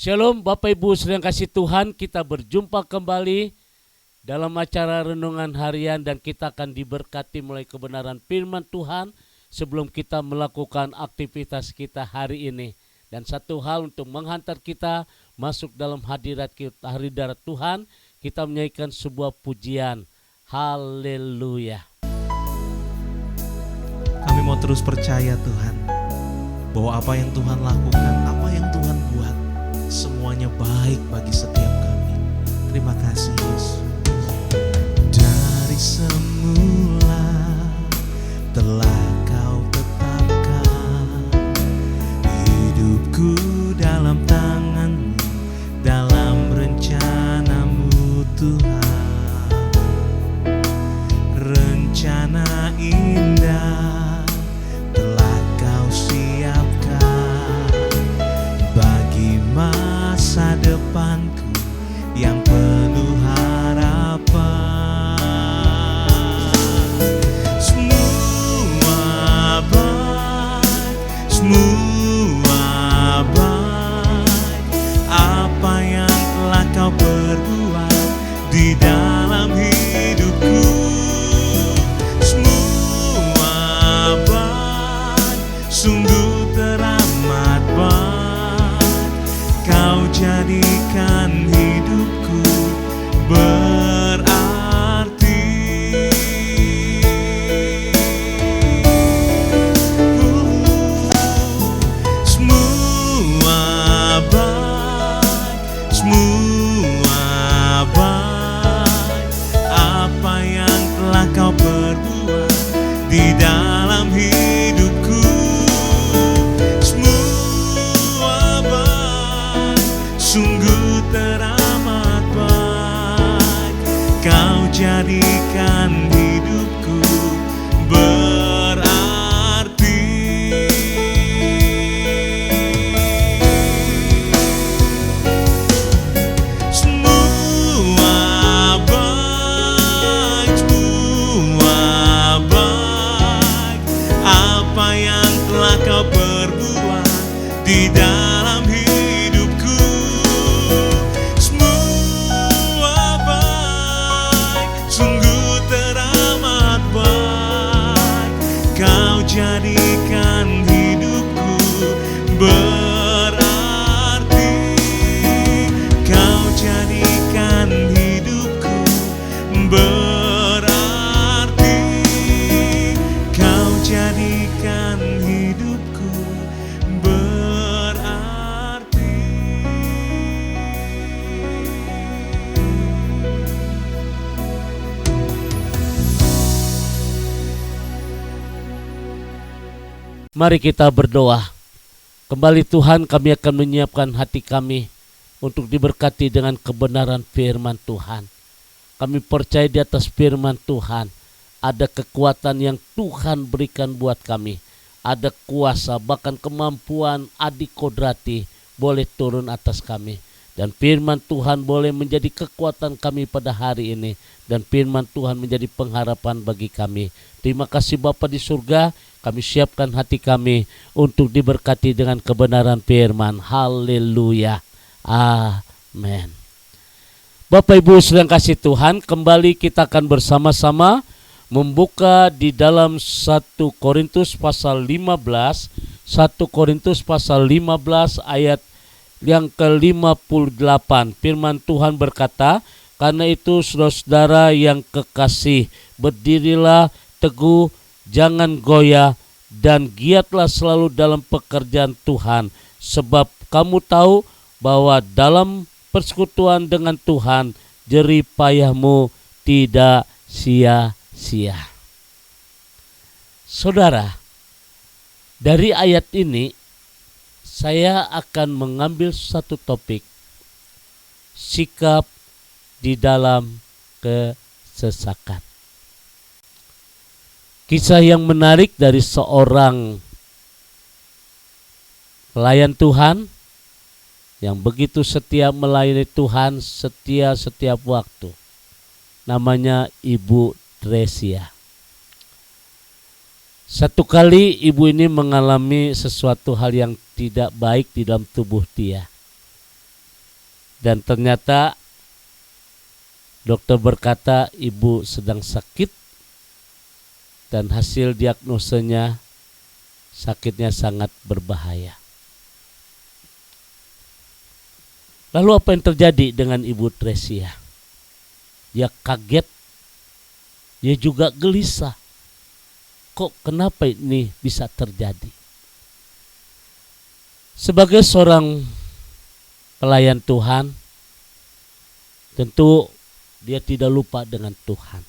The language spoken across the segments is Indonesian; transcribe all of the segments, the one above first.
Shalom Bapak Ibu sedang kasih Tuhan, kita berjumpa kembali dalam acara renungan harian dan kita akan diberkati mulai kebenaran firman Tuhan sebelum kita melakukan aktivitas kita hari ini. Dan satu hal untuk menghantar kita masuk dalam hadirat Tuhan, kita menyanyikan sebuah pujian. Haleluya. Kami mau terus percaya Tuhan, bahwa apa yang Tuhan lakukan, apa yang Tuhan buat, semuanya baik bagi setiap kami. Terima kasih Yesus. Dari semula telah Kau tetapkan hidupku dalam tangan-Mu, dalam rencana-Mu Tuhan. Rencana indah telah Kau siapkan bagi masa depanku yang penuh harapan. Semua baik, semua baik, apa yang telah Kau perbuat di dalam hidupku. Semua baik, sungguh teramat baik, Kau jadikan hidupku berarti. Semua baik, semua baik, apa yang telah Kau perbuat di dalam hidupku. Semua baik, sungguh teramat baik, Kau jadikan hidupku berarti. Semua baik, semua baik, apa yang telah Kau perbuat di dalam hidupku. Semua baik, sungguh teramat baik, Kau jadikan hidupku berarti. Kau jadikan hidupku berarti. Kau jadikan hidupku berarti. Mari kita berdoa. Kembali Tuhan, kami akan menyiapkan hati kami untuk diberkati dengan kebenaran firman Tuhan. Kami percaya di atas firman Tuhan ada kekuatan yang Tuhan berikan buat kami. Ada kuasa, bahkan kemampuan adikodrati boleh turun atas kami. Dan firman Tuhan boleh menjadi kekuatan kami pada hari ini. Dan firman Tuhan menjadi pengharapan bagi kami. Terima kasih Bapa di surga, kami siapkan hati kami untuk diberkati dengan kebenaran firman. Haleluya. Amin. Bapak Ibu sedang kasih Tuhan, kembali kita akan bersama-sama membuka di dalam 1 Korintus pasal 15. 1 Korintus pasal 15 ayat yang ke-58. Firman Tuhan berkata, karena itu saudara-saudara yang kekasih, berdirilah teguh, jangan goyah, dan giatlah selalu dalam pekerjaan Tuhan. Sebab kamu tahu bahwa dalam persekutuan dengan Tuhan, jerih payahmu tidak sia-sia. Saudara, dari ayat ini saya akan mengambil satu topik, sikap di dalam kesesakan. Kisah yang menarik dari seorang pelayan Tuhan yang begitu setia melayani Tuhan, setia setiap waktu. Namanya Ibu Tresia. Satu kali ibu ini mengalami sesuatu hal yang tidak baik di dalam tubuh dia. Dan ternyata dokter berkata ibu sedang sakit dan hasil diagnosanya sakitnya sangat berbahaya. Lalu apa yang terjadi dengan Ibu Tresia? Dia kaget, dia juga gelisah. Kok kenapa ini bisa terjadi? Sebagai seorang pelayan Tuhan, tentu dia tidak lupa dengan Tuhan.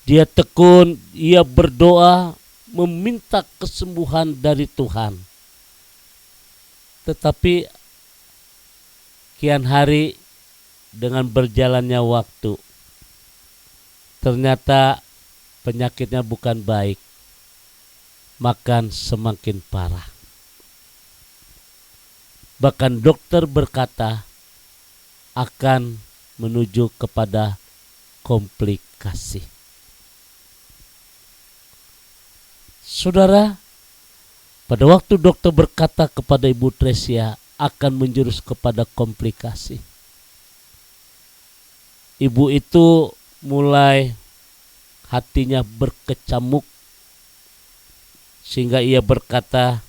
Dia tekun, ia berdoa, meminta kesembuhan dari Tuhan. Tetapi kian hari dengan berjalannya waktu, ternyata penyakitnya bukan baik, makan semakin parah. Bahkan dokter berkata akan menuju kepada komplikasi. Saudara, pada waktu dokter berkata kepada Ibu Tresia akan menjurus kepada komplikasi, ibu itu mulai hatinya berkecamuk sehingga ia berkata,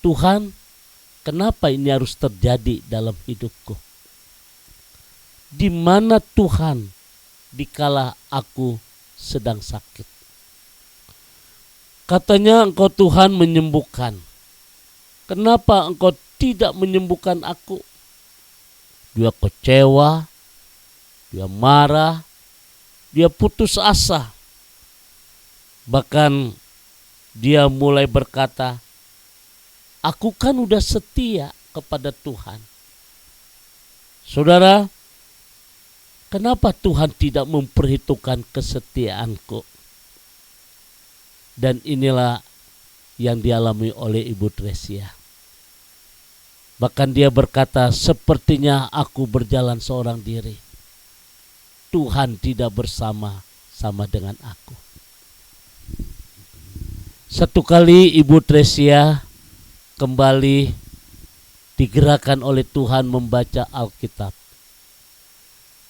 Tuhan, kenapa ini harus terjadi dalam hidupku? Di mana Tuhan dikala aku sedang sakit? Katanya Engkau Tuhan menyembuhkan. Kenapa Engkau tidak menyembuhkan aku? Dia kecewa, dia marah, dia putus asa. Bahkan dia mulai berkata, aku kan udah setia kepada Tuhan. Saudara, kenapa Tuhan tidak memperhitungkan kesetiaanku? Dan inilah yang dialami oleh Ibu Tresia. Bahkan dia berkata, sepertinya aku berjalan seorang diri. Tuhan tidak bersama-sama dengan aku. Satu kali Ibu Tresia kembali digerakkan oleh Tuhan membaca Alkitab.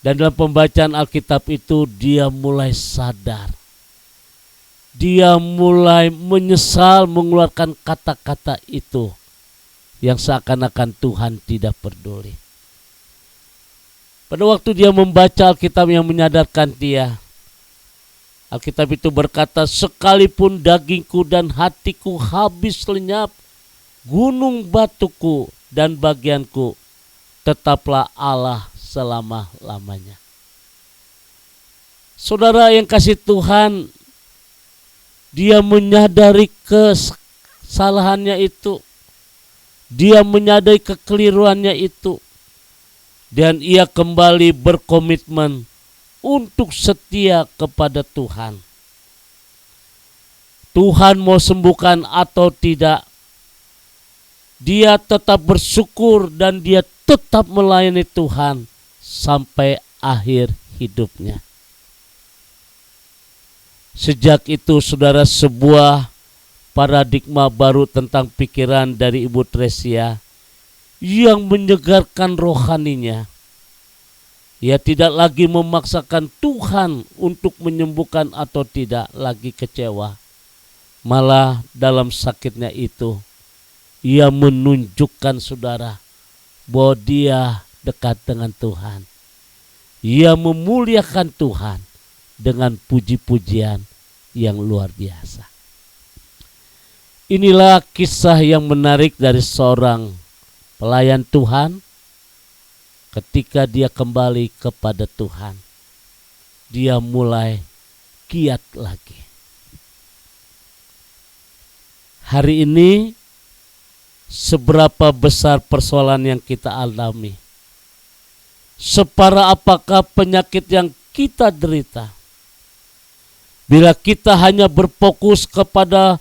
Dan dalam pembacaan Alkitab itu dia mulai sadar. Dia mulai menyesal mengeluarkan kata-kata itu yang seakan-akan Tuhan tidak peduli. Pada waktu dia membaca Alkitab yang menyadarkan dia, Alkitab itu berkata, sekalipun dagingku dan hatiku habis lenyap, gunung batuku dan bagianku, tetaplah Allah selama-lamanya. Saudara yang kasih Tuhan, dia menyadari kesalahannya itu. Dia menyadari kekeliruannya itu. Dan ia kembali berkomitmen untuk setia kepada Tuhan. Tuhan mau sembuhkan atau tidak, dia tetap bersyukur dan dia tetap melayani Tuhan sampai akhir hidupnya. Sejak itu saudara, sebuah paradigma baru tentang pikiran dari Ibu Tresia yang menyegarkan rohaninya. Ia tidak lagi memaksakan Tuhan untuk menyembuhkan atau tidak lagi kecewa. Malah dalam sakitnya itu, ia menunjukkan saudara bahwa dia dekat dengan Tuhan. Ia memuliakan Tuhan dengan puji-pujian yang luar biasa. Inilah kisah yang menarik dari seorang pelayan Tuhan. Ketika dia kembali kepada Tuhan, dia mulai giat lagi. Hari ini, seberapa besar persoalan yang kita alami? Separah apakah penyakit yang kita derita? Bila kita hanya berfokus kepada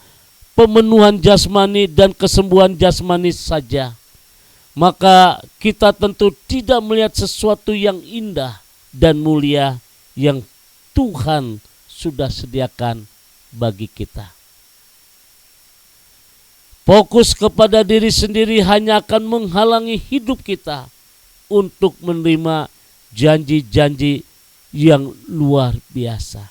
pemenuhan jasmani dan kesembuhan jasmani saja, maka kita tentu tidak melihat sesuatu yang indah dan mulia yang Tuhan sudah sediakan bagi kita. Fokus kepada diri sendiri hanya akan menghalangi hidup kita untuk menerima janji-janji yang luar biasa.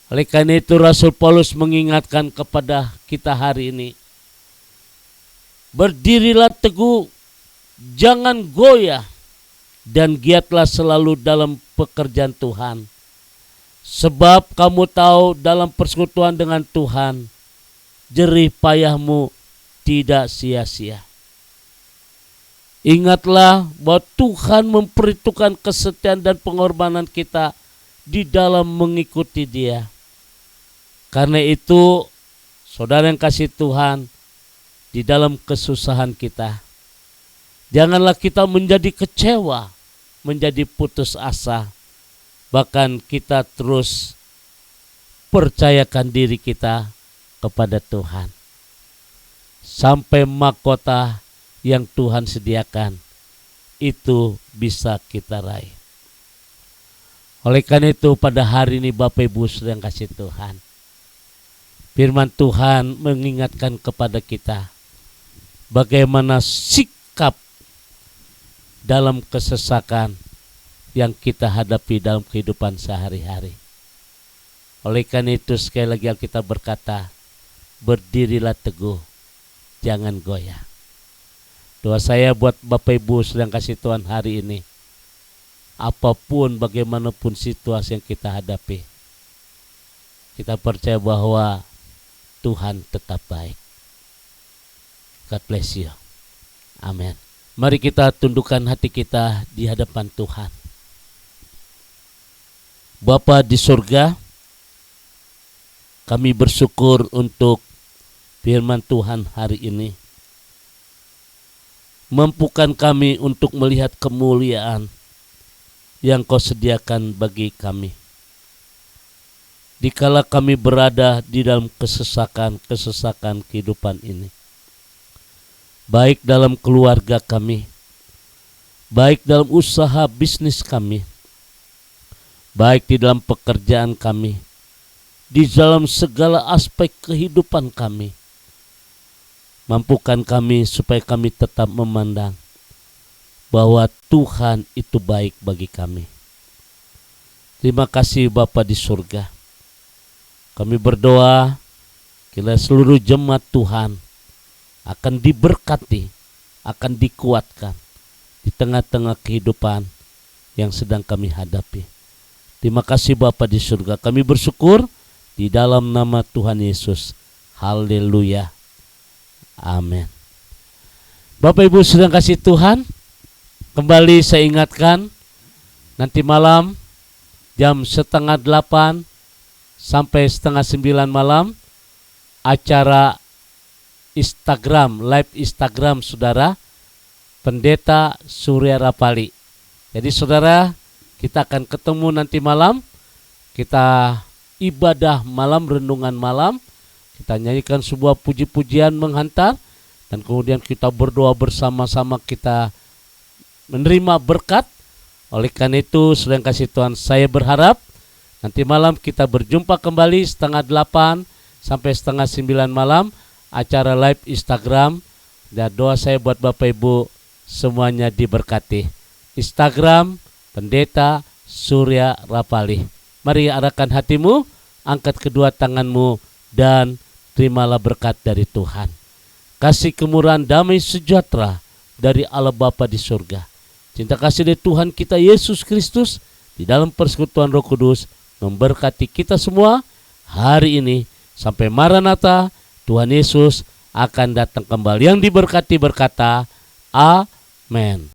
Oleh karena itu Rasul Paulus mengingatkan kepada kita hari ini, berdirilah teguh, jangan goyah, dan giatlah selalu dalam pekerjaan Tuhan. Sebab kamu tahu dalam persekutuan dengan Tuhan, jerih payahmu tidak sia-sia. Ingatlah bahwa Tuhan memperhitungkan kesetiaan dan pengorbanan kita di dalam mengikuti Dia. Karena itu, saudara yang kasih Tuhan, di dalam kesusahan kita, janganlah kita menjadi kecewa, menjadi putus asa. Bahkan kita terus percayakan diri kita kepada Tuhan. Sampai mahkota yang Tuhan sediakan, itu bisa kita raih. Oleh karena itu pada hari ini Bapak Ibu Saudara yang kasih Tuhan, firman Tuhan mengingatkan kepada kita bagaimana sikap dalam kesesakan yang kita hadapi dalam kehidupan sehari-hari. Oleh karena itu sekali lagi Alkitab berkata, berdirilah teguh, jangan goyah. Doa saya buat Bapak Ibu sedang kasih Tuhan hari ini, apapun bagaimanapun situasi yang kita hadapi, kita percaya bahwa Tuhan tetap baik. God bless you. Amin. Mari kita tundukkan hati kita di hadapan Tuhan. Bapa di surga, kami bersyukur untuk firman Tuhan hari ini. Mampukan kami untuk melihat kemuliaan yang Kau sediakan bagi kami. Dikala kami berada di dalam kesesakan kehidupan ini, baik dalam keluarga kami, baik dalam usaha bisnis kami, baik di dalam pekerjaan kami, di dalam segala aspek kehidupan kami, mampukan kami supaya kami tetap memandang bahwa Tuhan itu baik bagi kami. Terima kasih Bapa di surga. Kami berdoa kiranya seluruh jemaat Tuhan akan diberkati, akan dikuatkan di tengah-tengah kehidupan yang sedang kami hadapi. Terima kasih Bapa di surga. Kami bersyukur di dalam nama Tuhan Yesus. Haleluya. Amin. Bapak Ibu sedang kasih Tuhan, kembali saya ingatkan, nanti malam jam 7:30 sampai 8:30 malam acara Instagram, live Instagram saudara, Pendeta Surya Rapali. Jadi saudara, kita akan ketemu nanti malam, kita ibadah malam, renungan malam, kita nyanyikan sebuah puji-pujian menghantar, dan kemudian kita berdoa bersama-sama, kita menerima berkat. Oleh karena itu, saudara yang kasih Tuhan, saya berharap nanti malam kita berjumpa kembali 7:30 sampai 8:30 malam, acara live Instagram. Dan doa saya buat Bapak Ibu semuanya diberkati. Instagram Pendeta Surya Rapali. Mari arahkan hatimu, angkat kedua tanganmu, dan terimalah berkat dari Tuhan. Kasih kemurahan damai sejahtera dari Allah Bapa di surga, cinta kasih dari Tuhan kita Yesus Kristus di dalam persekutuan Roh Kudus memberkati kita semua hari ini sampai Maranatha. Tuhan Yesus akan datang kembali. Yang diberkati berkata, Amin.